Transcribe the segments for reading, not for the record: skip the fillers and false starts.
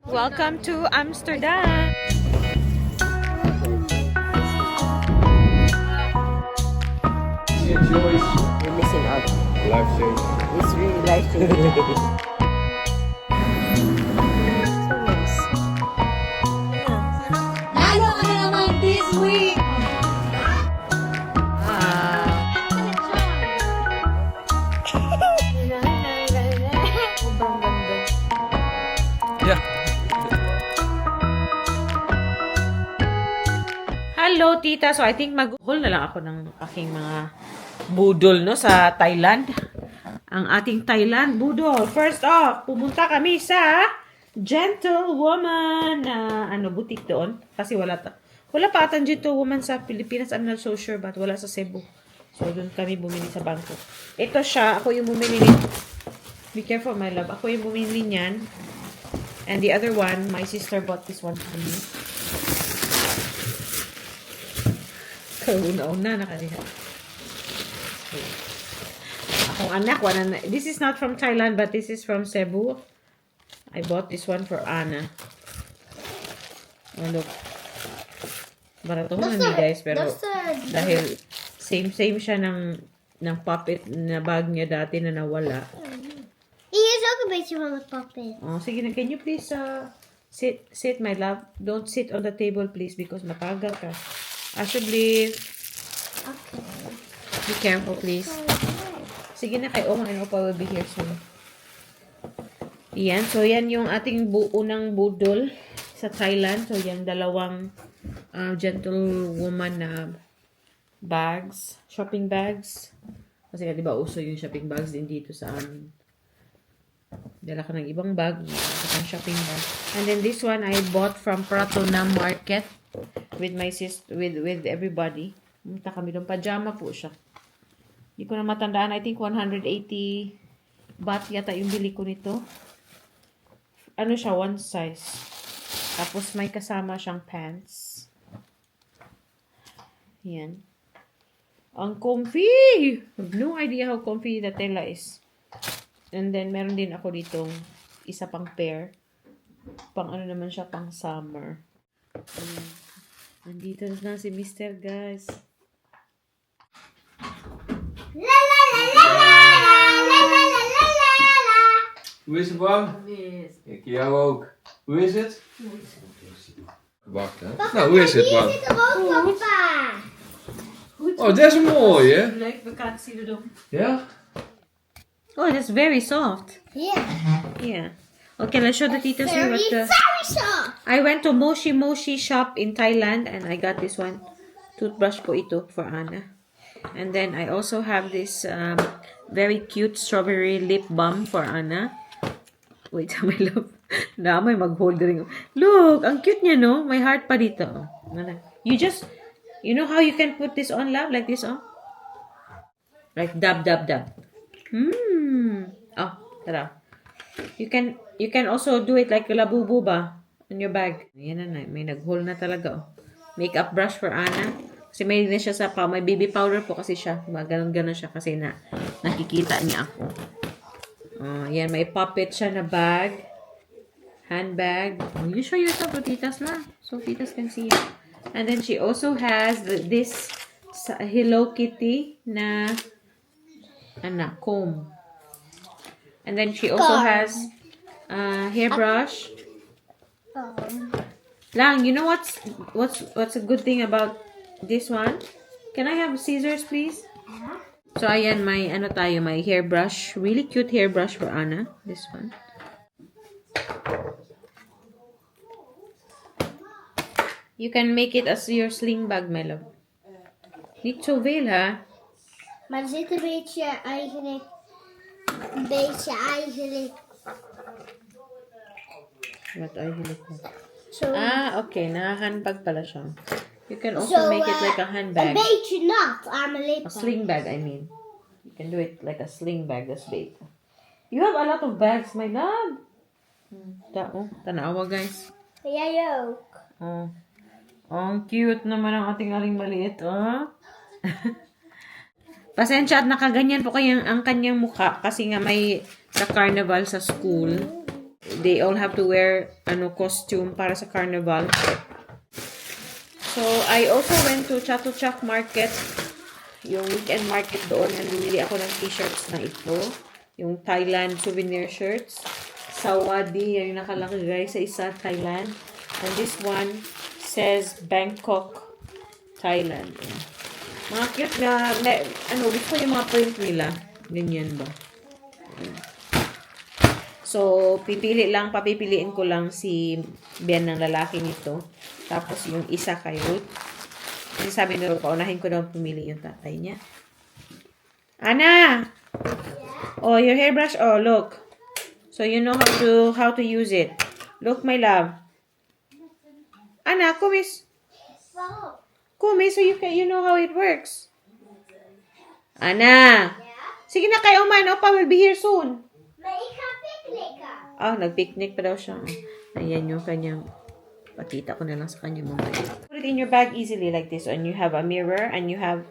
Welcome to Amsterdam. Enjoy. We're missing out. Life change. It's really life-changing. So nice. Lalo ka na naman this week! Sobrang ganda. Yeah. Hello, tita. So, I think mag-haul na lang ako ng aking mga budol, no, sa Thailand. Ang ating Thailand budol. First off, pumunta kami sa Gentlewoman na, boutique doon. Kasi wala pa atang Gentlewoman sa Pilipinas. I'm not so sure, but wala sa Cebu. So, doon kami bumili sa Bangkok. Ito siya. Ako yung bumili ni... Be careful, my love. Ako yung bumili niyan. And the other one, my sister bought this one for me. Kauna-una na kaniya. Akong anak, this is not from Thailand, but this is from Cebu. I bought this one for Anna. Oh, look. Barato na ni guys, pero dahil same siya ng puppet na bag niya dati na nawala. He is ook een beetje van het puppet. Oh, sige na. Can you please sit, my love? Don't sit on the table, please, because matagal ka. Ashley, Okay. be careful, please. Sige na kay Oma and Opa will be here soon. Yan. So, yan yung ating unang budol sa Thailand. So, yan dalawang Gentlewoman na bags. Shopping bags. Kasi di ba uso yung shopping bags din dito sa amin. Dala ka ng ibang bag. Isang shopping bag. And then this one I bought from Pratona Market with my sister, with everybody. Pumunta kami doon. Pajama po siya. Hindi ko na matandaan. I think 180 baht yata yung bili ko nito. Ano siya? One size. Tapos may kasama siyang pants. Yan. Ang comfy! I have no idea how comfy the tela is. And then, meron din ako ditong isa pang pair. Pang ano naman siya, pang summer. Nandito na si Mr. guys. La la la la la la la la la la la. Hoe is het, Bram? Ik jou ook. Hoe is het? Wacht, hè. Nou, hoe is het, Hier Bram? zit er ook papa. Oh, dat is mooi, hè? Leuk, vakantie doen. Ja? Oh, that's very soft. Yeah. Yeah. Okay, let's show the titas here Very, what the... very soft. I went to Moshi Moshi shop in Thailand and I got this one. Toothbrush po ito for Anna. And then I also have this very cute strawberry lip balm for Anna. Wait, my love. May mag-hold ring. Look, ang cute niya, no? May heart pa dito. You know how you can put this on, love? Like this, oh? Like dab, dab, dab. Oh, tara. You can also do it like labubu ba on your bag. Ayan na, may nag-hold na talaga, oh. Makeup brush for Anna. Kasi may na siya sa may baby powder po kasi siya. Ganon-ganon siya kasi nakikita niya ako. Yan, may puppet siya na bag. Handbag. You show yourself to titas na. So titas can see it. And then she also has this Hello Kitty na comb. And then she also has hairbrush. Lang, you know what's a good thing about this one? Can I have scissors, please? So, ayan, may hairbrush. Really cute hairbrush for Anna. This one. You can make it as your sling bag, my love. Niet zoveel, ha? Maar er zit een beetje eigenlijk. What eigenlijk? Zo. Okay. Naka-handbag pala siya. You can also make it like a handbag. Een beetje nat aan mijn A lippen. sling bag, I mean. You can do it like a sling bag. That's big. You have a lot of bags, my love. Tanawa, guys. Jij ook. Oh. Ang cute naman ang ating aling maliit, oh. Pasensya at nakaganyan po ang kanyang mukha kasi nga may sa carnival sa school. they all have to wear costume para sa carnival. So, I also went to Chatuchak Market, yung weekend market doon, and bumili ako ng t-shirts na ito. Yung Thailand souvenir shirts. Sawadi, yung nakalagay sa isa, Thailand. And this one says Bangkok, Thailand. Mga cute na, gusto yung mga print nila. Ganyan ba? So, papipiliin ko lang si Ben ng lalaki nito. Tapos yung isa kay Ruth. Kasi sabi ni Ruth, paunahin ko daw pumili yung tatay niya. Ana! Oh, your hairbrush. Oh, look. So, you know how to use it. Look, my love. Ana, kumis. Kumis, so you know how it works. Ana! Sige na kayo, man. Opa will be here soon. Nag-picnic pa daw siya. Ayan yung kanyang, pakita ko na lang sa kanya mamaya. Put it in your bag easily like this. And you have a mirror, and you have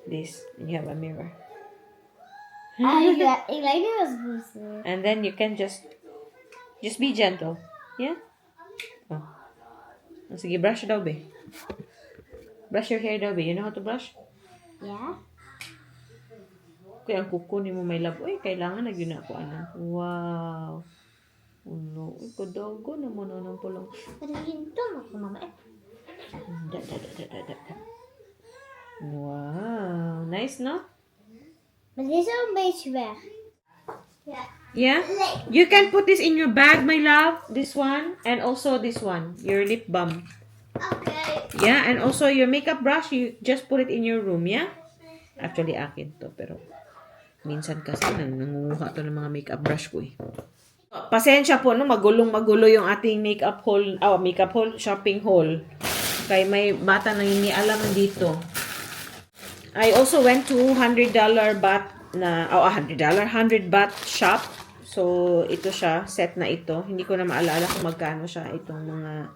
this. And you have a mirror. And then you can just be gentle. Yeah? Oh. Sige, brush daw, be. Brush your hair daw, be. You know how to brush? Yeah. Kaya ang kukunin mo, my love. Uy, kailangan na yun ako, anak. Wow. Ulo. Uy, kadago naman ang pulang. Wow. Nice, no? Maar dit is al een beetje weg. Yeah? You can put this in your bag, my love. This one. And also this one. Your lip balm. Okay. Yeah? And also your makeup brush, you just put it in your room, yeah? Actually, akin to. Pero, minsan kasi nangunguha to ng mga makeup brush ko eh. Pasensya po, no? Magulong-magulo yung ating makeup haul, shopping haul. Kaya may bata nang inialaman dito. I also went to $100 baht shop. So, ito siya, set na ito. Hindi ko na maalala kung magkano siya itong mga,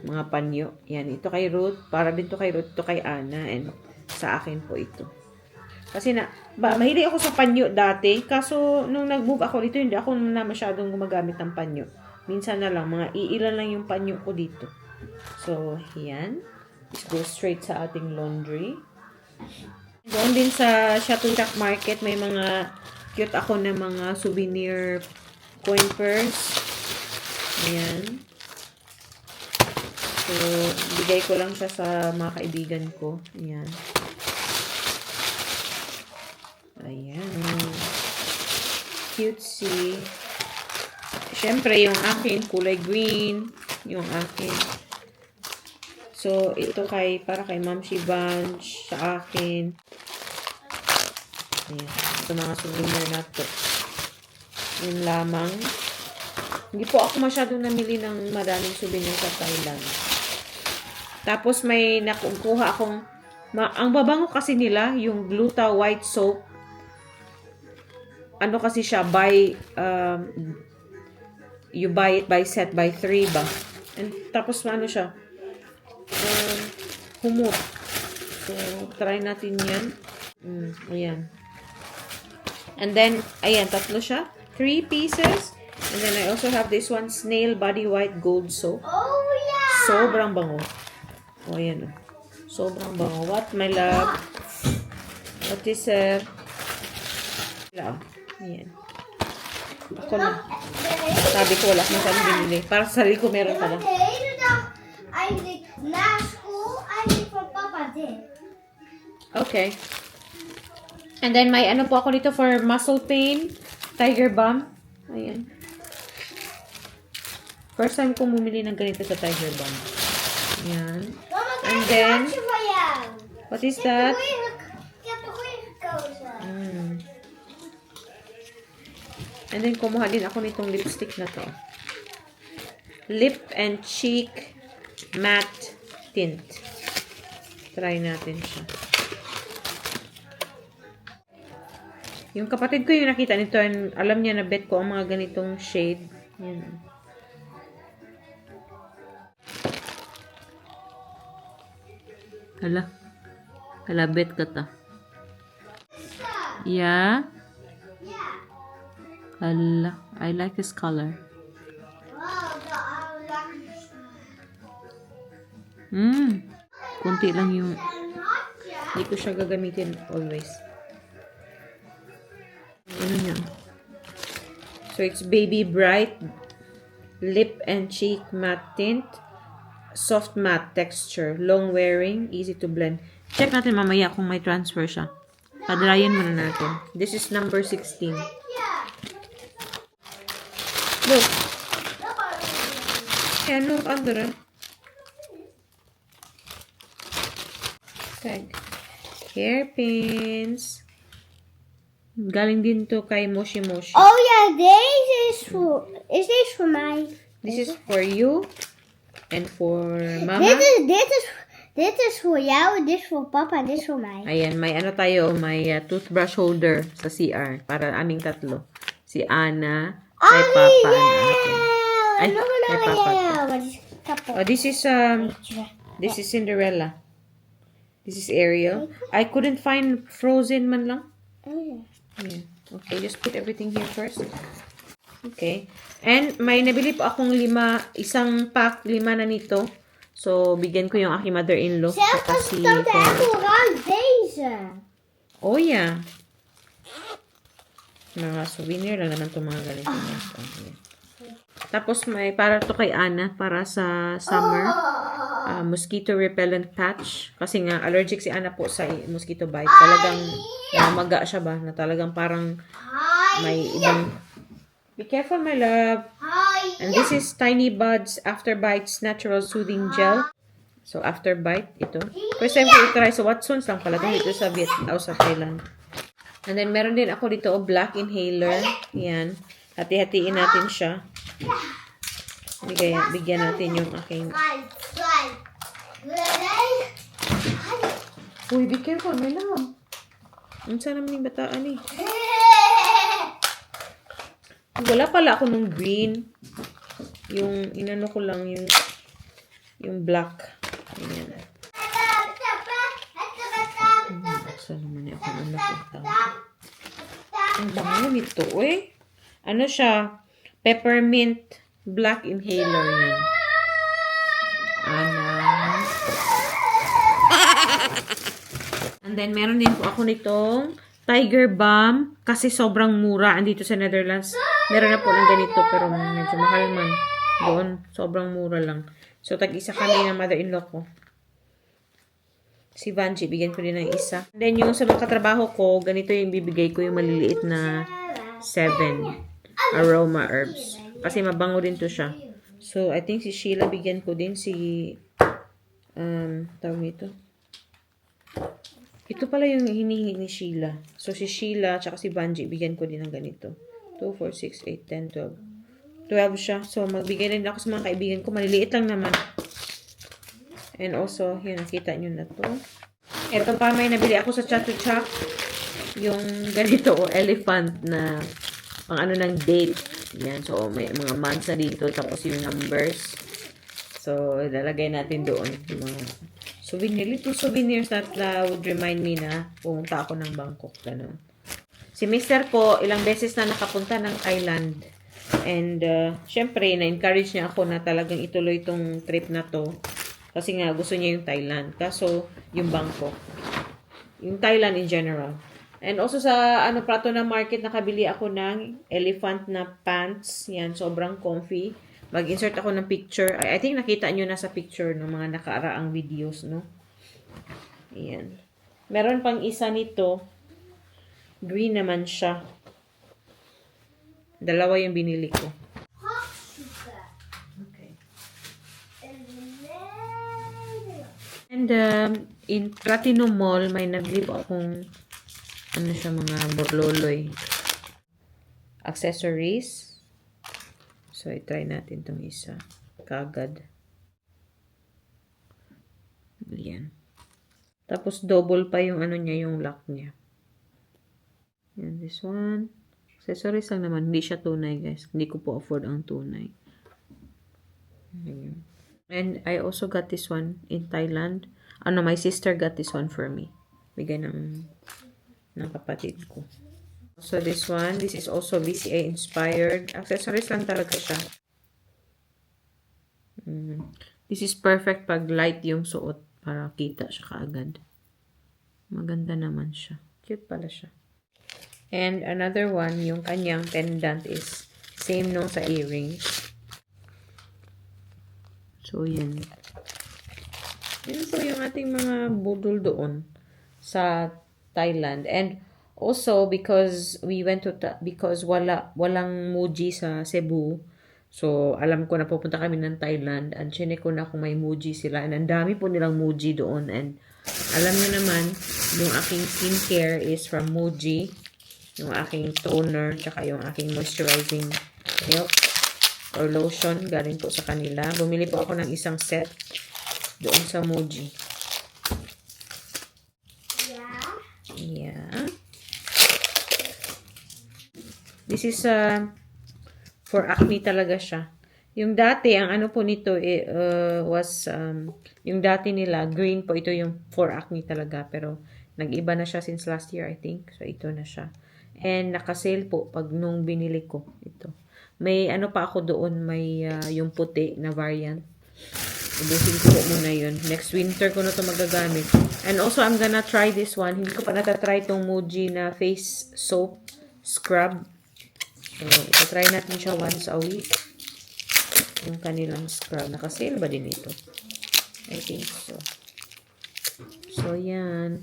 mga panyo. Yan, ito kay Ruth, para din to kay Ruth, ito kay Ana, and sa akin po ito. Kasi mahilig ako sa panyo dati, kaso nung nag-move ako dito, hindi ako na masyadong gumagamit ng panyo. Minsan na lang, mga iilan lang yung panyo ko dito. So, yan. Let's go straight sa ating laundry. Doon din sa Chatuchak Market, may mga cute ako na mga souvenir coin purse. Ayan. So, bigay ko lang siya sa mga kaibigan ko. Ayan. Ayan. Cutesy. Siyempre, yung akin, kulay green. Yung akin. So, ito para kay Ma'am Bunch, sa akin. Ayan. Ito mga souvenir na to. Yun lamang. Hindi po ako masyadong namili ng maraming souvenir sa Thailand. Tapos may nakukuha akong, ang babango kasi nila, yung Gluta White Soap. Ano kasi siya, you buy it by set, by 3 ba? And tapos ano siya, humot. So, try natin yan. Ayan. And then, ayan, 3 siya. 3 pieces. And then, I also have this one, Snail Body White Gold Soap. Oh, yeah. Sobrang bango. O, ayan. Sobrang bango. What, my love? What is, love? Ayan. Ako na. Sabi ko, wala akong saan binili. Para sa sarili ko, meron pala. De hele dag eigenlijk na school eigenlijk van papa dit. Okay. And then, may ano po ako dito for muscle pain. Tiger Balm. Ayan. First time kong bumili ng ganito sa Tiger Balm. Ayan. Mama, And kijk then, een van jou. what is that? Ik heb de goeie gekozen. And then, kumuha din ako nitong lipstick na to. Lip and Cheek Matte Tint. Try natin siya. Yung kapatid ko yung nakita nito, and alam niya na bet ko ang mga ganitong shade. Yan. Hala, bet ka ta. Yeah? Hala, I like this color. Kunti lang yung... Hindi ko siya gagamitin always. Ano niya? So, it's Baby Bright Lip and Cheek Matte Tint. Soft matte texture. Long wearing. Easy to blend. Check natin mamaya kung may transfer siya. Padrayan muna natin. This is number 16. Look. Ayan, look under. Tag. Hairpins. Galing din to kay Moshi Moshi. Oh yeah, this is for my. This is for you and for Mama. This is for you, this for Papa, this for my. Ayan, may ano tayo, may toothbrush holder sa CR para aming tatlo. Si Ana, kay Papa, and akin. Ay, kay Papa. Oh, this is Cinderella. This is Ariel. I couldn't find Frozen man lang. Yeah. Okay, just put everything here first. Okay. And may nabili po akong isang pack, 5 na nito. So, bigyan ko yung aking mother-in-law. Kasi, oh, yeah. Mga souvenir lang naman itong mga ganito. Tapos, may para to kay Ana, para sa summer. Mosquito repellent patch. Kasi nga, allergic si Ana po sa mosquito bite. Talagang, maga siya ba? Na talagang parang may ibang... Be careful, my love. And this is Tiny Buds After Bites Natural Soothing Gel. So, after bite, ito. First time ko i-try sa Watsons lang pala. Dito sa Vietnam, sa Thailand. And then, meron din ako dito, black inhaler. Yan. Hati-hatiin natin siya. Bigyan natin yung aking... Uy, be careful, my love. Ang sana naman yung bataan eh. Wala pala ako nung green. Yung, inano ko lang yung black. Ayan. Saan naman ako nakita? Ang bango nito, eh. Ano siya? Peppermint black inhaler yan. And then, meron din po ako nitong Tiger Balm. Kasi sobrang mura. Andito sa Netherlands. Meron na po ng ganito. Pero medyo mahal man. Doon, sobrang mura lang. So, tag-isa kami ng mother-in-law ko. Si Vanji, bigyan ko din ng isa. And then, yung sa mga katrabaho ko, ganito yung bibigay ko, yung maliliit na 7 aroma herbs. Kasi mabango din to siya. So, I think si Sheila, bigyan ko din si... tawag nito. Ito pala yung hinihingi ni Sheila. So, si Sheila, tsaka si Vanji, bigyan ko din ng ganito. 2, 4, 6, 8, 10, 12. 12 siya. So, magbigay din ako sa mga kaibigan ko. Maliliit lang naman. And also, yun, nakita nyo na to. Ito pa, may nabili ako sa Chatuchak. Yung ganito, elephant na pang ano ng date. Yan. So, may mga months na dito. Tapos yung numbers. So, lalagay natin doon. Yung mga souvenir. Little souvenirs that would remind me na pumunta ako ng Bangkok. Ganun. Si Mr. ko, ilang beses na nakapunta ng Thailand. And, syempre, na-encourage niya ako na talagang ituloy itong trip na to. Kasi nga, gusto niya yung Thailand. Kaso, yung Bangkok. Yung Thailand in general. And also sa, Prato na Market, nakabili ako ng elephant na pants. Yan, sobrang comfy. Mag-insert ako ng picture. I think nakita nyo na sa picture ng mga nakaaraang videos, no? Ayan. Meron pang isa nito. Green naman siya. Dalawa yung binili ko. Okay. And in Platino Mall, may naglip akong mga borloloy. Accessories. So, i-try natin itong isa. Kagad. Yan. Tapos, double pa yung niya, yung lock niya. Yan, this one. Accessories lang naman. Hindi siya tunay, guys. Hindi ko po afford ang tunay. Ayan. And I also got this one in Thailand. My sister got this one for me. Bigay ng kapatid ko. So this one, this is also VCA inspired. Accessories lang talaga siya. This is perfect pag light yung suot para kita siya kaagad. Maganda naman siya. Cute pala siya. And another one, yung kanyang pendant is same nung sa earrings. So, yan. Yan po yung ating mga budol doon sa Thailand. And also, because we went to, because walang Muji sa Cebu, so alam ko na pupunta kami ng Thailand, and chinek ko na kung may Muji sila. And ang dami po nilang Muji doon. And alam niyo naman, yung aking skincare is from Muji. Yung aking toner, tsaka yung aking moisturizing milk or lotion, galing po sa kanila. Bumili po ako ng isang set doon sa Muji. Yeah. This is for acne talaga siya. Yung dati, ang ano po nito was, yung dati nila, green po. Ito yung for acne talaga. Pero, nag-iba na siya since last year, I think. So, ito na siya. And, naka-sale po pag nung binili ko. Ito. May ano pa ako doon, may yung puti na variant. Ubusin ko po muna yun. Next winter ko na ito magagamit. And also, I'm gonna try this one. Hindi ko pa natatry itong Muji na face soap scrub. So, ito-try natin siya once a week. Yung kanilang scrub. Naka-sale ba din ito? I think so. So, yan.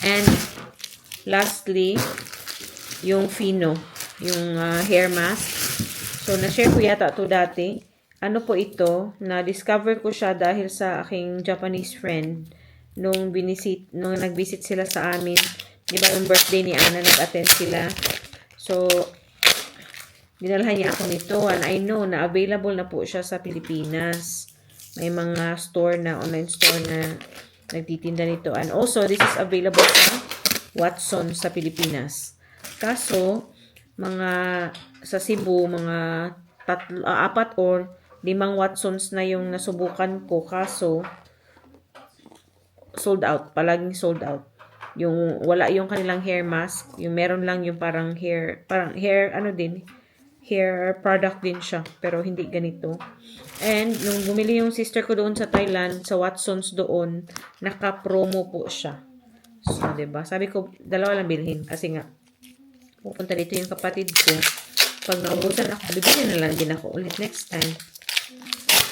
And, lastly, yung Fino. Yung hair mask. So, na-share ko yata ito dati. Ano po ito? Na-discover ko siya dahil sa aking Japanese friend. Nung nag-visit sila sa amin. Di ba, yung birthday ni Ana, nag-attend sila. So, dinalhan niya ako nito. And I know na available na po siya sa Pilipinas. May mga store na, online store na nagtitinda nito. And also, this is available sa Watson sa Pilipinas. Kaso, sa Cebu, mga 4 or 5 Watsons na yung nasubukan ko. Kaso, sold out. Palaging sold out. Yung wala yung kanilang hair mask, yung meron lang yung parang hair product din siya, pero hindi ganito. And nung bumili yung sister ko doon sa Thailand, sa Watsons doon, naka-promo po siya. So, 'di ba? Sabi ko, dalawa lang bilhin kasi nga pupunta dito yung kapatid ko. Pag naubusan ako, bibili na lang din ako ulit next time.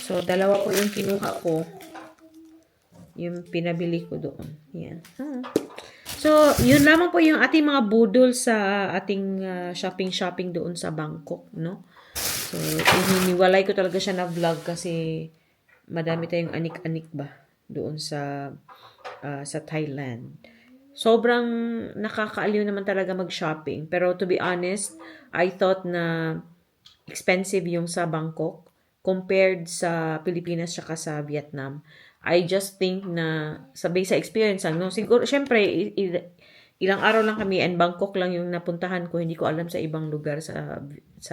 So, dalawa ko yung kinuha ko. Yung pinabili ko doon. Yan. So, yun lamang po yung ating mga budol sa ating shopping doon sa Bangkok, no? So, hiniwalay ko talaga siya na vlog kasi madami tayong anik-anik ba doon sa Thailand. Sobrang nakakaaliw naman talaga mag-shopping. Pero to be honest, I thought na expensive yung sa Bangkok compared sa Pilipinas saka sa Vietnam. I just think na sabay sa experience lang. No? Siguro, syempre, ilang araw lang kami and Bangkok lang yung napuntahan ko. Hindi ko alam sa ibang lugar sa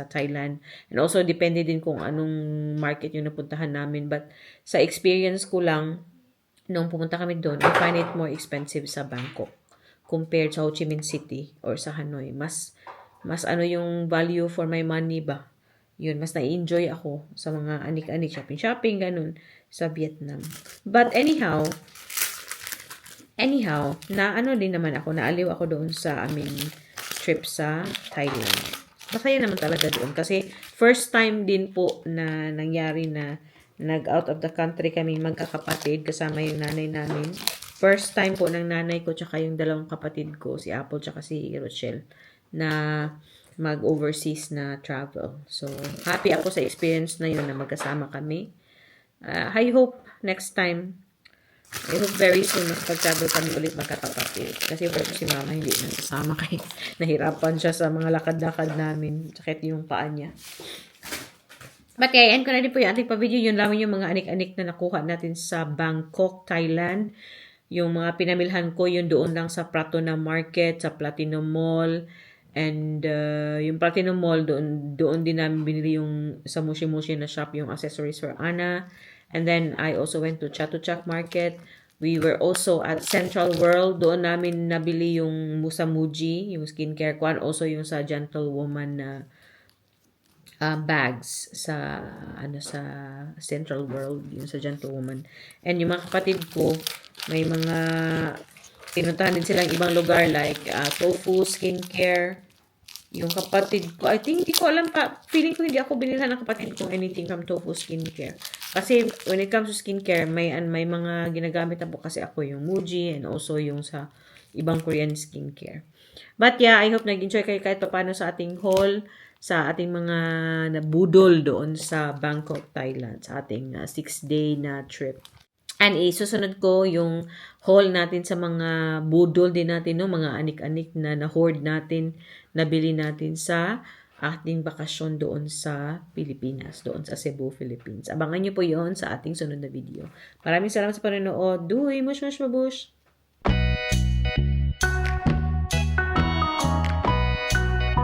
Thailand. And also, depende din kung anong market yung napuntahan namin. But sa experience ko lang, nung pumunta kami doon, I find it more expensive sa Bangkok compared sa Ho Chi Minh City or sa Hanoi. Mas ano yung value for my money ba? Yun, mas na-enjoy ako sa mga anik-anik, shopping, ganun, sa Vietnam. But anyhow, na din naman ako, naaliw ako doon sa aming trip sa Thailand. Masaya naman talaga doon kasi first time din po na nangyari na nag-out of the country kami magkakapatid kasama yung nanay namin. First time po ng nanay ko tsaka yung dalawang kapatid ko, si Apple tsaka si Rochelle, na mag-overseas na travel. So, happy ako sa experience na yun na magkasama kami. I hope next time, I hope very soon pag-travel kami ulit magkakapatid. Kasi si mama hindi na kasama kay nahirapan siya sa mga lakad-lakad namin. Sakit yung paa niya. But kaya, end ko na din po yung ating pa-video. Yun lamang yung mga anik-anik na nakuha natin sa Bangkok, Thailand. Yung mga pinamilhan ko, yun doon lang sa Pratona Market, sa Platinum Mall. And yung Platinum Mall, doon din namin binili yung sa Mushi Mushi na shop, yung accessories for Ana. And then, I also went to Chatuchak Market. We were also at Central World. Doon namin nabili yung sa Muji, yung skincare ko, and also yung sa Gentlewoman na bags sa sa Central World, yung sa Gentlewoman. And yung mga kapatid ko, may mga pinuntahan din silang ibang lugar like Tofu Skincare. Yung kapatid ko, I think, hindi ko alam pa, feeling ko hindi ako binilhan ng kapatid ko anything from Tofu Skincare. Kasi when it comes to skincare, may mga ginagamit na po kasi ako yung Muji and also yung sa ibang Korean skincare. But yeah, I hope nag-enjoy kayo kahit paano sa ating haul, sa ating mga nabudol doon sa Bangkok, Thailand, sa ating 6-day na trip. And isusunod ko yung haul natin sa mga budol din natin, no? Mga anik-anik na na-hoard natin, nabili natin sa ating bakasyon doon sa Pilipinas, doon sa Cebu, Philippines. Abangan nyo po yon sa ating sunod na video. Maraming salamat sa panonood. Duy, mush, mush, mabush!